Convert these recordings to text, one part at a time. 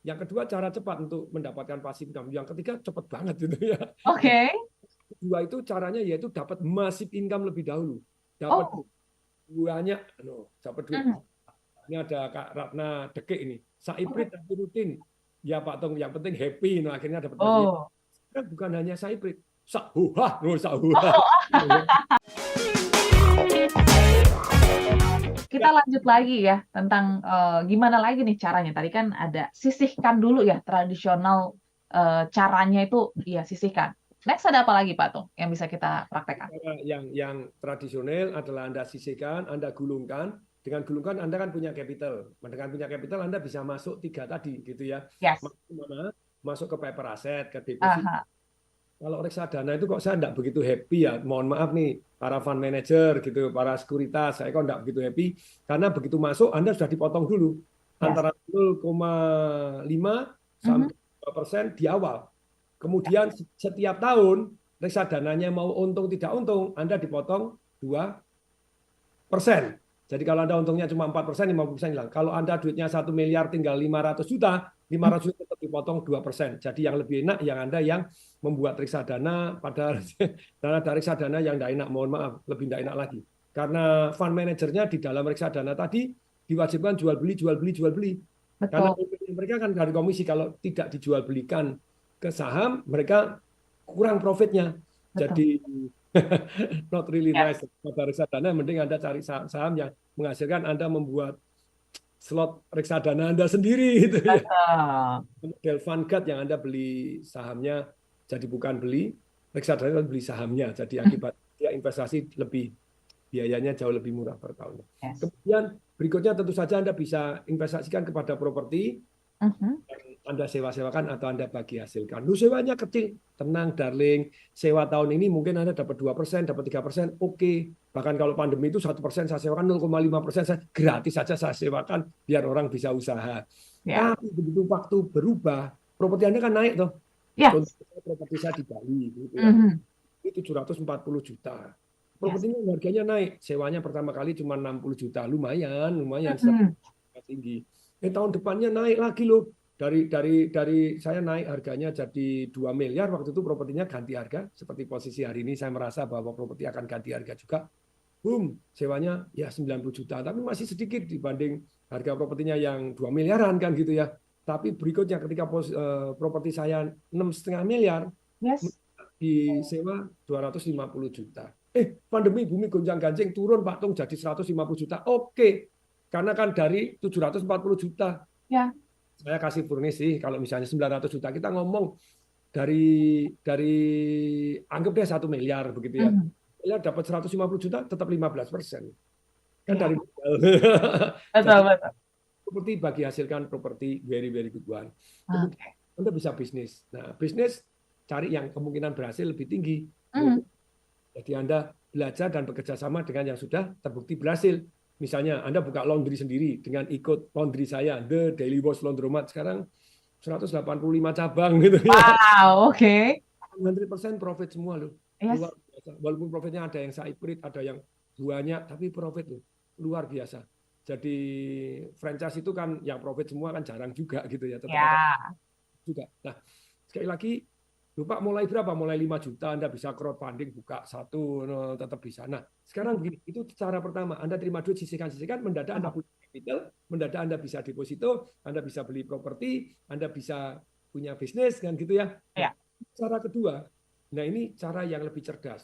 Yang kedua cara cepat untuk mendapatkan passive income. Yang ketiga cepat banget gitu ya. Oke. Kedua itu caranya yaitu dapat massive income lebih dahulu. Dapat Oh. banyak, dapat duit. Mhm. Ini ada Kak Ratna Dekik ini. Saiprit tapi rutin. Ya Pak Tong, yang penting happy. Akhirnya dapat passive. Oh. Bukan hanya saiprit. Sahuhah, sahuhah. Oh. Kita lanjut lagi ya tentang gimana lagi nih caranya. Tadi kan ada sisihkan dulu ya tradisional, caranya itu ya sisihkan. Next ada apa lagi Pak Tung yang bisa kita praktekkan? Yang tradisional adalah Anda sisihkan, Anda gulungkan. Dengan gulungkan Anda kan punya capital. Dengan punya capital Anda bisa masuk 3 tadi gitu ya. Yes. Masuk mana? Masuk ke paper asset, ke deposit. Aha. Kalau reksadana itu kok saya enggak begitu happy ya. Mohon maaf nih para fund manager gitu, para sekuritas, saya kok enggak begitu happy karena begitu masuk Anda sudah dipotong dulu Yes. antara 0,5 sampai 2% di awal. Kemudian setiap tahun reksadananya mau untung tidak untung, Anda dipotong 2%. Jadi kalau Anda untungnya cuma 4%, 50% hilang. Kalau Anda duitnya 1 miliar tinggal 500 juta, 500 juta tetap dipotong 2%. Jadi yang lebih enak yang Anda yang membuat reksadana pada dana dari reksadana yang tidak enak, mohon maaf, lebih tidak enak lagi. Karena fund manajernya di dalam reksadana tadi diwajibkan jual beli, jual beli, jual beli. Karena Betul. mereka kan dari komisi kalau tidak dijual belikan ke saham, mereka kurang profitnya. Betul. Jadi not really Yes. nice. Pada reksadana mending Anda cari saham yang menghasilkan Anda membuat slot reksadana Anda sendiri gitu ya. Model Vanguard yang Anda beli sahamnya jadi bukan beli reksadana, beli sahamnya. Jadi akibat dia investasi lebih biayanya jauh lebih murah per tahun. Yes. Kemudian berikutnya tentu saja Anda bisa investasikan kepada properti. Anda sewa-sewakan atau Anda bagi hasilkan. Lu sewanya kecil, tenang darling. Sewa tahun ini mungkin Anda dapat 2%, dapat 3%, oke. Bahkan kalau pandemi itu 1% saya sewakan, 0,5% saya gratis saja saya sewakan biar orang bisa usaha. Ya. Tapi begitu waktu berubah, properti Anda kan naik toh. Ya. Contohnya properti saya di Bali gitu ya. Itu 740 juta. Propertinya harganya naik, sewanya pertama kali cuma 60 juta, lumayan tinggi. Tahun depannya naik lagi loh. Dari saya naik harganya jadi 2 miliar, waktu itu propertinya ganti harga. Seperti posisi hari ini saya merasa bahwa properti akan ganti harga juga. Boom, sewanya ya 90 juta, tapi masih sedikit dibanding harga propertinya yang 2 miliaran kan gitu ya. Tapi berikutnya ketika properti saya 6,5 miliar, Yes. disewa 250 juta. Pandemi bumi gonjang-ganjing turun Pak Tung jadi 150 juta. Oke. Karena kan dari 740 juta. Ya. Saya kasih furnisih kalau misalnya 900 juta kita ngomong dari anggap dia 1 miliar begitu ya. Miliar dapat 150 juta tetap 15%. Kan dari modal. Jadi Betul. seperti bagi hasilkan properti very very good one. Kemudian Anda bisa bisnis. Nah, bisnis cari yang kemungkinan berhasil lebih tinggi. Jadi Anda belajar dan bekerja sama dengan yang sudah terbukti berhasil. Misalnya Anda buka laundry sendiri dengan ikut laundry saya, The Daily Wash Laundromat, sekarang 185 cabang gitu ya. Wow, oke. 100% profit semua loh. Yes. Luar biasa. Walaupun profitnya ada yang saiprit, ada yang banyak, tapi profit loh. Luar biasa. Jadi franchise itu kan yang profit semua kan jarang juga gitu ya. Tetap ada juga. Nah, sekali lagi lupa mulai berapa? Mulai 5 juta Anda bisa crowdfunding buka satu, tetap bisa. Nah, sekarang begini, itu cara pertama. Anda terima duit, sisihkan, mendadak Anda punya capital, mendadak Anda bisa deposito, Anda bisa beli properti, Anda bisa punya bisnis kan gitu ya. Nah, cara kedua, nah ini cara yang lebih cerdas.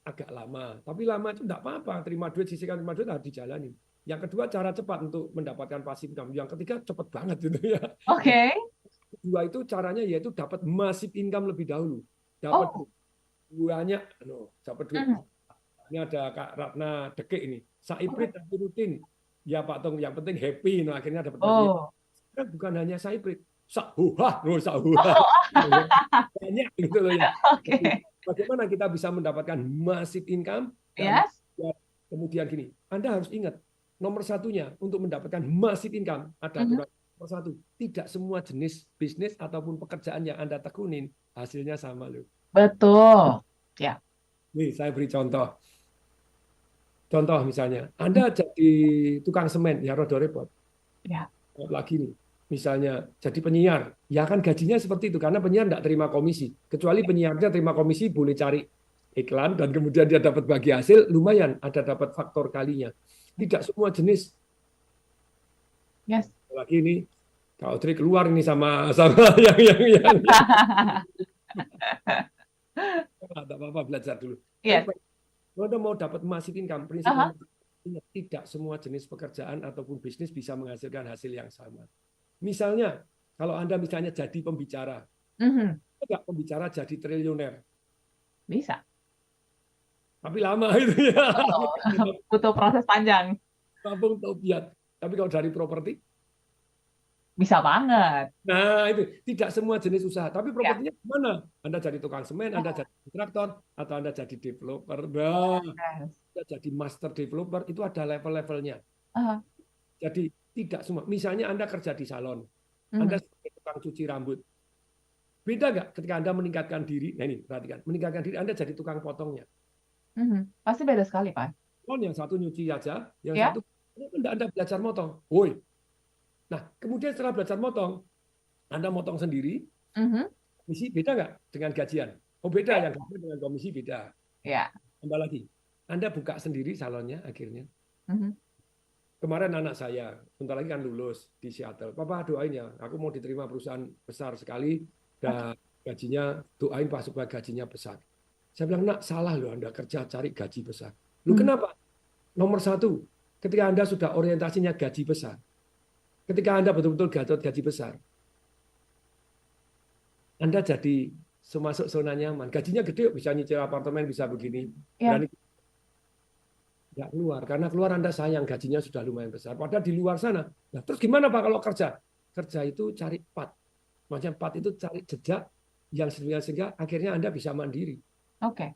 Agak lama, tapi lama itu enggak apa-apa. Terima duit, sisihkan, terima duit harus dijalani. Yang kedua cara cepat untuk mendapatkan passive income. Yang ketiga cepat banget gitu ya. Oke. Kedua itu caranya yaitu dapat massive income lebih dahulu. Dapat banyak, dapat duit. Ini ada Kak Ratna Dekik ini. Saiprit tapi rutin. Ya Pak Tong, yang penting happy. Akhirnya dapat passive. Bukan hanya saiprit. Sahuhah, banyak gitu loh ya. Bagaimana kita bisa mendapatkan massive income? Dan kemudian gini, Anda harus ingat nomor satunya untuk mendapatkan massive income ada aturan. Nomor satu, tidak semua jenis bisnis ataupun pekerjaan yang Anda tekunin hasilnya sama loh. Betul. Ya. Nih, saya beri contoh. Contoh misalnya, Anda jadi tukang semen, ya rada repot. Ya. Lagi nih. misalnya jadi penyiar, ya kan gajinya seperti itu karena penyiar tidak terima komisi. Kecuali penyiarnya terima komisi boleh cari iklan dan kemudian dia dapat bagi hasil, lumayan ada dapat faktor kalinya. Tidak semua jenis. Yes. Lagi ini Kak Audrey keluar ini sama yang tidak apa-apa belajar dulu. Yes. Kalau Anda mau dapat massive income, prinsip tidak semua jenis pekerjaan ataupun bisnis bisa menghasilkan hasil yang sama. Misalnya, kalau Anda misalnya jadi pembicara, enggak pembicara jadi triliuner. Bisa. Tapi lama itu ya. Butuh proses panjang. Kampung Tobiat. Tapi kalau dari properti? Bisa banget. Nah, itu tidak semua jenis usaha. Tapi propertinya gimana? Anda jadi tukang semen, Anda jadi kontraktor, atau Anda jadi developer. Anda jadi master developer, itu ada level-levelnya. Jadi tidak semua. Misalnya Anda kerja di salon, Anda sebagai tukang cuci rambut. Beda nggak ketika Anda meningkatkan diri? Nah ini, perhatikan. Meningkatkan diri, Anda jadi tukang potongnya. Pasti beda sekali, Pak. Yang satu nyuci aja, yang satu Anda belajar motong. Woi. Nah, kemudian setelah belajar motong, Anda motong sendiri, komisi beda nggak dengan gajian? Oh beda, yang gajian dengan komisi beda. Ya. Tambah lagi, Anda buka sendiri salonnya akhirnya. Kemarin anak saya, bentar lagi kan lulus di Seattle. Papa doain ya, aku mau diterima perusahaan besar sekali, dan gajinya doain Pak supaya gajinya besar. Saya bilang, nak salah loh Anda kerja cari gaji besar. Lu kenapa? Nomor satu, ketika Anda sudah orientasinya gaji besar, ketika Anda betul-betul gaji besar, Anda jadi masuk zona nyaman. Gajinya gede, bisa nyicil apartemen, bisa begini. Dan nggak keluar. Karena keluar Anda sayang, gajinya sudah lumayan besar. Padahal di luar sana. Nah, terus gimana Pak kalau kerja? Kerja itu cari part. Macam part itu cari jejak yang sehingga akhirnya Anda bisa mandiri. Oke.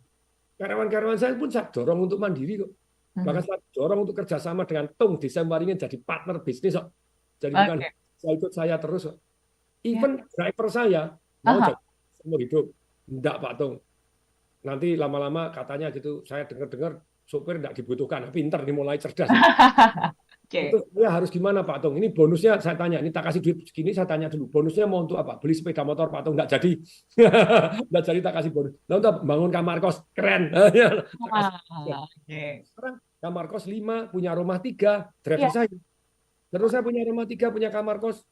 Karyawan-karyawan saya pun saya dorong untuk mandiri kok. Bahkan saya dorong untuk kerjasama dengan Tung Desawaringin jadi partner bisnis kok. Jadi bukan saya ikut saya terus kok. Even driver saya mau jadi seumur hidup. Enggak Pak Tung. Nanti lama-lama katanya gitu, saya dengar-dengar sopir enggak dibutuhkan. Pinter nih mulai cerdas. Itu ya harus gimana Pak Tung? Ini bonusnya saya tanya, ini tak kasih duit segini saya tanya dulu. Bonusnya mau untuk apa? Beli sepeda motor Pak Tung enggak jadi. Enggak jadi tak kasih bonus. Lalu untuk bangun kamar kos keren. Sekarang kamar kos 5, punya rumah 3, driver saya. Terus saya punya rumah 3, punya kamar kos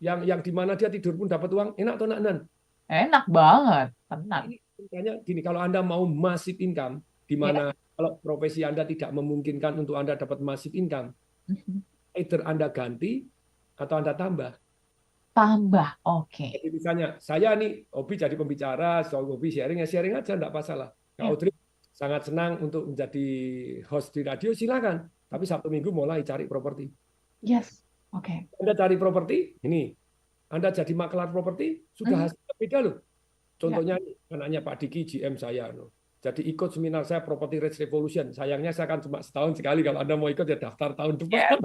yang di mana dia tidur pun dapat uang, enak atau enak? Enak banget, tenang. Ini intinya gini, kalau Anda mau massive income, di mana kalau profesi Anda tidak memungkinkan untuk Anda dapat massive income, either Anda ganti atau Anda tambah. Tambah, oke. Jadi misalnya, saya nih hobi jadi pembicara, hobi sharing, ya sharing aja, enggak masalah. Kak Audrey sangat senang untuk menjadi host di radio, silakan. Tapi Sabtu Minggu mulai cari properti. Yes, oke. Anda cari properti, ini. Anda jadi maklar properti, sudah hasilnya beda loh. Contohnya anaknya Pak Diki, GM saya. Jadi ikut seminar saya Property Rates Revolution. Sayangnya saya akan cuma setahun sekali. Kalau Anda mau ikut ya daftar tahun depan.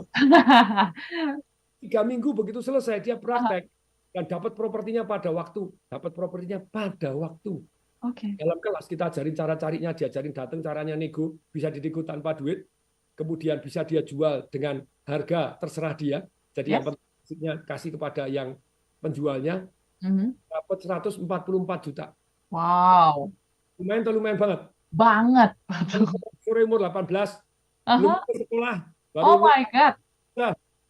3 minggu begitu selesai dia praktek dan dapat propertinya pada waktu. Dapat propertinya pada waktu. Dalam kelas kita ajarin cara carinya, diajarin datang caranya nego, bisa dinego tanpa duit. Kemudian bisa dia jual dengan harga terserah dia. Jadi yang pentingnya kasih kepada yang penjualnya. Dapat 144 juta. Wow. Lumayan atau lumayan banget? Banget. Sore umur 18, belum sekolah. Baru oh my God.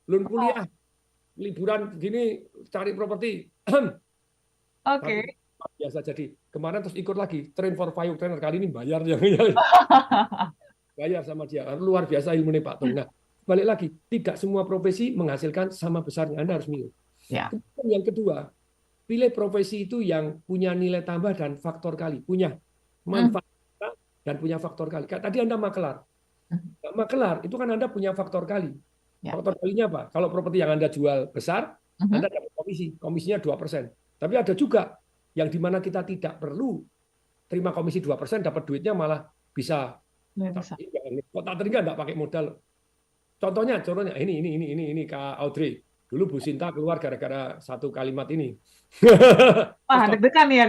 Belum kuliah. Liburan gini cari properti. Oke. Biasa jadi. Kemarin terus ikut lagi train for five trainer, kali ini bayar yang bayar sama dia. Luar biasa ilmu nih Pak Tung. Nah, balik lagi, tidak semua profesi menghasilkan sama besarnya. Anda harus milih. Yang kedua, pilih profesi itu yang punya nilai tambah dan faktor kali, punya manfaat dan punya faktor kali. Tadi Anda makelar. Makelar itu kan Anda punya faktor kali. Faktor kalinya apa? Kalau properti yang Anda jual besar, Anda dapat komisi. Komisinya 2%. Tapi ada juga yang dimana kita tidak perlu terima komisi 2%, dapat duitnya malah bisa. Kok tak terima nggak pakai modal. Contohnya ini Kak Audrey. Dulu Bu Sinta keluar gara-gara satu kalimat ini. Wah, deg-degan ya.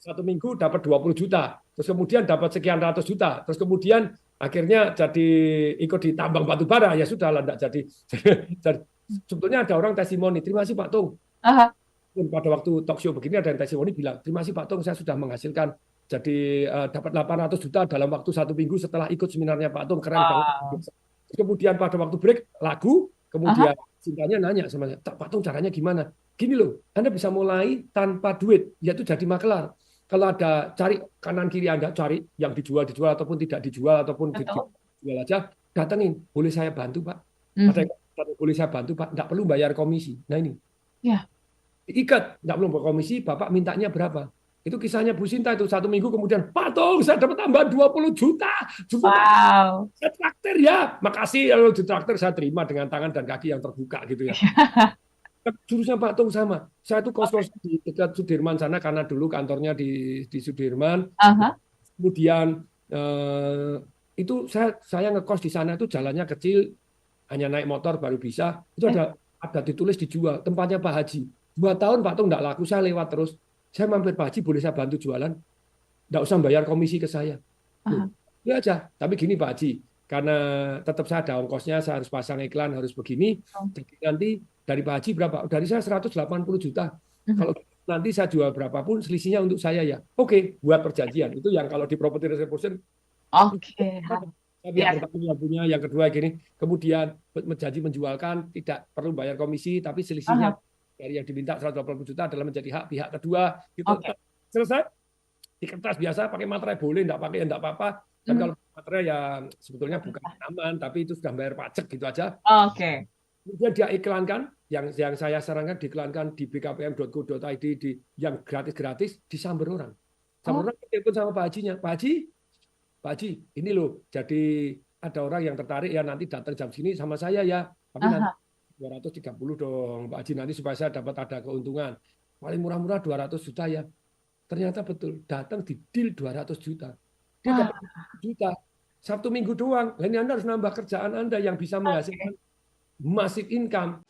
1 minggu dapat 20 juta. Terus kemudian dapat sekian ratus juta. Terus kemudian akhirnya jadi ikut di tambang batu bara. Ya sudah lah, enggak jadi. Sebetulnya ada orang testimoni, terima kasih Pak Tung. Aha. Pada waktu talk show begini ada yang testimoni bilang, terima kasih Pak Tung, saya sudah menghasilkan jadi dapat 800 juta dalam waktu 1 minggu setelah ikut seminarnya Pak Tung, keren banget. Wow. Kemudian pada waktu break lagu, kemudian cintanya nanya sama saya, Pak Tung caranya gimana? Gini loh, Anda bisa mulai tanpa duit, yaitu jadi makelar. Kalau ada cari kanan kiri Anda, cari yang dijual ataupun tidak dijual ataupun dijual aja, datengin, boleh saya bantu Pak? Ada yang boleh saya bantu Pak? Nggak perlu bayar komisi. Nah ini, diikat, nggak perlu bayar komisi, Bapak mintanya berapa? Itu kisahnya Bu Sinta itu 1 minggu kemudian, Pak Tung, saya dapat tambahan 20 juta. Wow. Saya traktir ya, makasih kalau ditraktir saya terima dengan tangan dan kaki yang terbuka gitu ya. Jurusnya Pak Tung sama. Saya tuh kos-kos di dekat Sudirman sana karena dulu kantornya di Sudirman. Kemudian itu saya ngekos di sana itu jalannya kecil, hanya naik motor baru bisa. Itu ada ditulis dijual tempatnya Pak Haji. 2 tahun Pak Tung nggak laku, saya lewat terus. Saya mampir Pak Haji, boleh saya bantu jualan? Nggak usah bayar komisi ke saya. Ya aja. Tapi gini Pak Haji, karena tetap saya ada ongkosnya, saya harus pasang iklan, harus begini. Jadi nanti dari Pak Haji berapa? Dari saya 180 juta. Kalau nanti saya jual berapapun, selisihnya untuk saya ya. Oke, buat perjanjian. Itu yang kalau di property reservation. Oke. Yang pertama punya, yang kedua gini. Kemudian menjanji menjualkan, tidak perlu bayar komisi, tapi selisihnya dari yang diminta 180 juta adalah menjadi hak pihak kedua. Gitu. Selesai. Di kertas biasa pakai materai boleh, enggak pakai enggak apa-apa. Dan kalau materai ya sebetulnya bukan aman, tapi itu sudah bayar pajak gitu aja. Kemudian dia iklankan, yang saya sarankan diiklankan di bkpm.go.id yang gratis-gratis, disamber orang. Samber orang telepon sama Pak Hajinya, Pak Haji, ini loh, jadi ada orang yang tertarik ya nanti datang jam sini sama saya ya, tapi nanti 230 dong Pak Haji, nanti supaya saya dapat ada keuntungan. Paling murah-murah 200 juta ya. Ternyata betul, datang di deal 200 juta. Dia dapat juta. Sabtu Minggu doang. Ini Anda harus nambah kerjaan Anda yang bisa menghasilkan massive income.